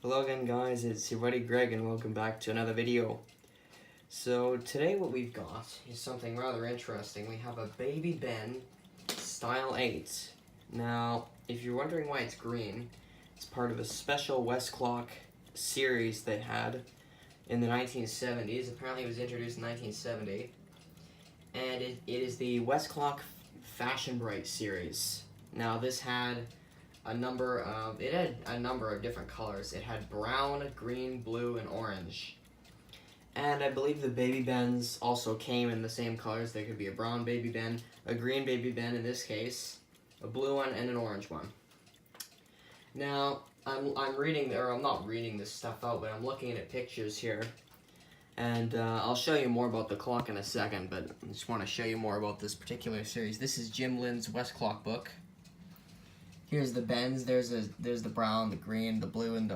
Hello again guys, it's your buddy Greg and welcome back to another video. So today what we've got is something rather interesting. We have a Baby Ben Style 8. Now, if you're wondering why it's green, it's part of a special Westclox series they had in the 1970s. Apparently it was introduced in 1970. And it is the Westclox Fashion Brite series. Now this had a number of different colors. It had brown, green, blue, and orange. And I believe the Baby Bens also came in the same colors. There could be a brown Baby Ben, a green Baby Ben in this case, a blue one, and an orange one. Now, I'm not reading this stuff out, but I'm looking at pictures here. And I'll show you more about the clock in a second, but I just want to show you more about this particular series. This is Jim Lynn's Westclox book. Here's the Bens. There's the brown, the green, the blue, and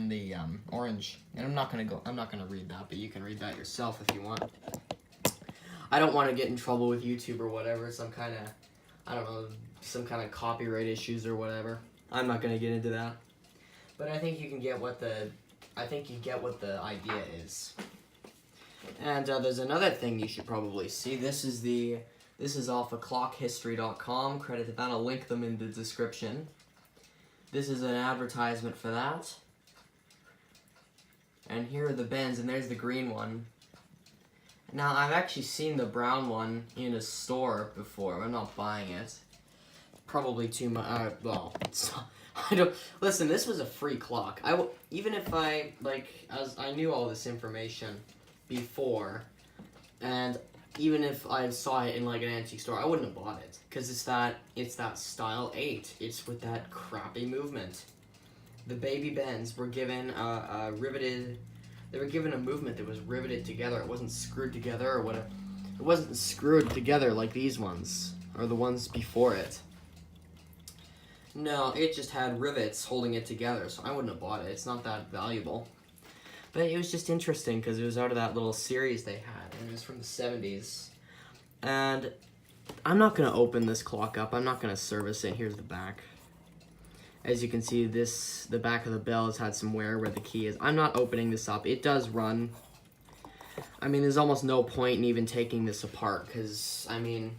the orange. And I'm not gonna read that, but you can read that yourself if you want. I don't want to get in trouble with YouTube or whatever. Some kind of copyright issues or whatever. I'm not gonna get into that. But I think you can get what the idea is. And there's another thing you should probably see. This is off of clockhistory.com. Credit to that. I'll link them in the description. This is an advertisement for that. And here are the Bens, and there's the green one. Now, I've actually seen the brown one in a store before. I'm not buying it. Probably too much. Listen, this was a free clock. Even if I knew all this information before, and even if I saw it in like an antique store, I wouldn't have bought it because it's that style 8. It's with that crappy movement. The Baby Bens were given They were given a movement that was riveted together. It wasn't screwed together or whatever. It wasn't screwed together like these ones or the ones before it. No, it just had rivets holding it together, so I wouldn't have bought it. It's not that valuable. But it was just interesting because it was out of that little series they had, and it was from the 70s. And I'm not going to open this clock up. I'm not going to service it. Here's the back. As you can see, the back of the bell has had some wear where the key is. I'm not opening this up. It does run. I mean, there's almost no point in even taking this apart because, I mean,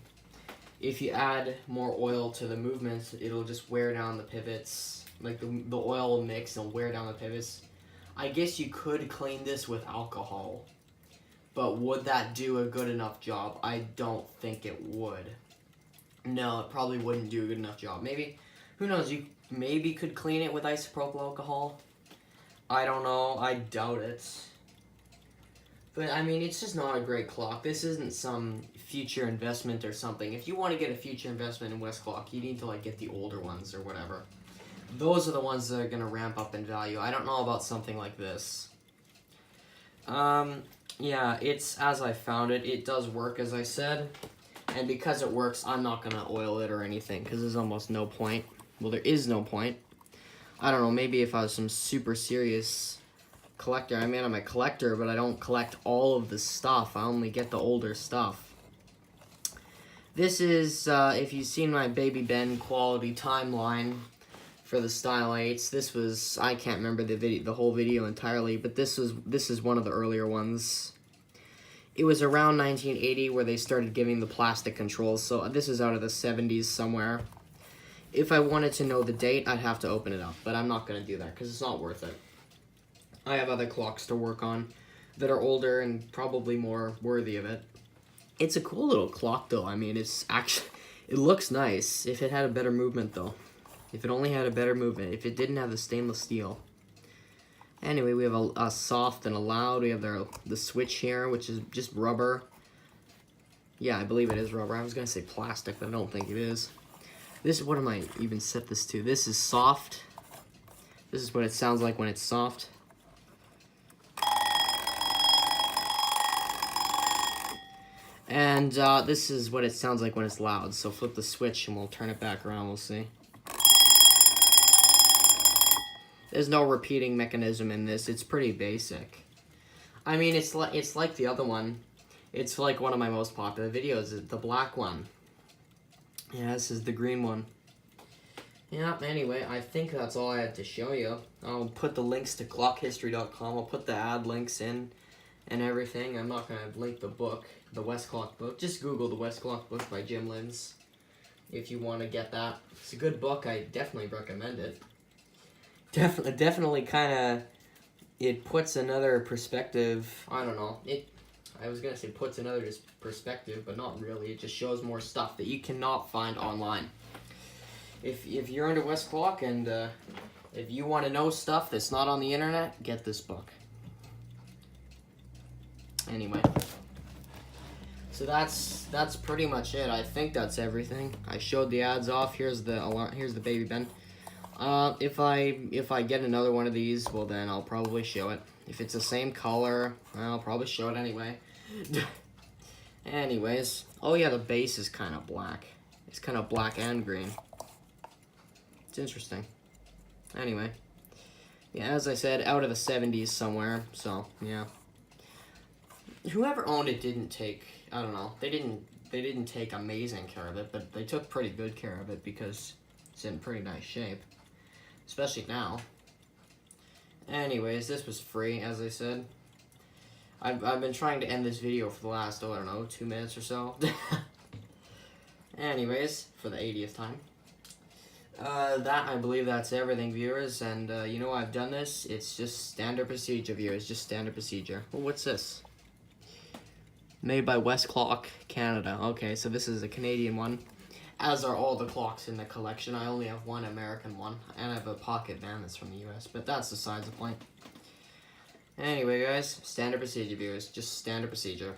if you add more oil to the movement, it'll just wear down the pivots. Like, the oil will mix and wear down the pivots. I guess you could clean this with alcohol, but would that do a good enough job? I don't think it would. No, it probably wouldn't do a good enough job. Maybe, who knows, you maybe could clean it with isopropyl alcohol. I don't know, I doubt it. But, I mean, it's just not a great clock. This isn't some future investment or something. If you want to get a future investment in Westclox, you need to, like, get the older ones or whatever. Those are the ones that are going to ramp up in value. I don't know about something like this. Yeah, it's as I found it. It does work, as I said. And because it works, I'm not going to oil it or anything, because there's almost no point. Well, there is no point. I don't know, maybe if I was some super serious collector. I mean, I'm a collector, but I don't collect all of the stuff. I only get the older stuff. This is, if you've seen my Baby Ben quality timeline for the Style 8s, this was, I can't remember the whole video entirely, but this is one of the earlier ones. It was around 1980 where they started giving the plastic controls, so this is out of the 70s somewhere. If I wanted to know the date, I'd have to open it up, but I'm not going to do that because it's not worth it. I have other clocks to work on that are older and probably more worthy of it. It's a cool little clock, though. I mean, it looks nice if it had a better movement, though. If it only had a better movement. If it didn't have the stainless steel. Anyway, we have a soft and a loud. We have the switch here, which is just rubber. Yeah, I believe it is rubber. I was going to say plastic, but I don't think it is. What am I even set this to? This is soft. This is what it sounds like when it's soft. And this is what it sounds like when it's loud. So flip the switch and we'll turn it back around. We'll see. There's no repeating mechanism in this. It's pretty basic. I mean, it's like the other one. It's like one of my most popular videos, the black one. Yeah, this is the green one. Yeah, anyway, I think that's all I had to show you. I'll put the links to clockhistory.com. I'll put the ad links in and everything. I'm not going to link the book, the Westclox book. Just Google the Westclox book by Jim Lins if you want to get that. It's a good book. I definitely recommend it. Definitely kind of, it puts another perspective. I don't know. I was going to say puts another perspective, but not really. It just shows more stuff that you cannot find online. If you're into Westclox and if you want to know stuff that's not on the internet, get this book. Anyway, so that's pretty much it. I think that's everything. I showed the ads off. Here's the alarm. Here's the baby Ben. If I get another one of these, well then I'll probably show it. If it's the same color, I'll probably show it anyway. Anyways, oh yeah, the base is kind of black. It's kind of black and green. It's interesting. Anyway, yeah, as I said, out of the 70s somewhere, so, yeah. Whoever owned it didn't take, I don't know, they didn't take amazing care of it, but they took pretty good care of it because it's in pretty nice shape, especially now. Anyways, this was free, as I said. I've been trying to end this video for the last, I don't know, 2 minutes or so. Anyways, for the 80th time. I believe that's everything, viewers, and you know why I've done this? It's just standard procedure, viewers, just standard procedure. Well, what's this? Made by Westclox, Canada. Okay, so this is a Canadian one, as are all the clocks in the collection. I only have one American one, and I have a pocket band that's from the US, but that's besides the point. Anyway, guys, standard procedure, viewers, just standard procedure.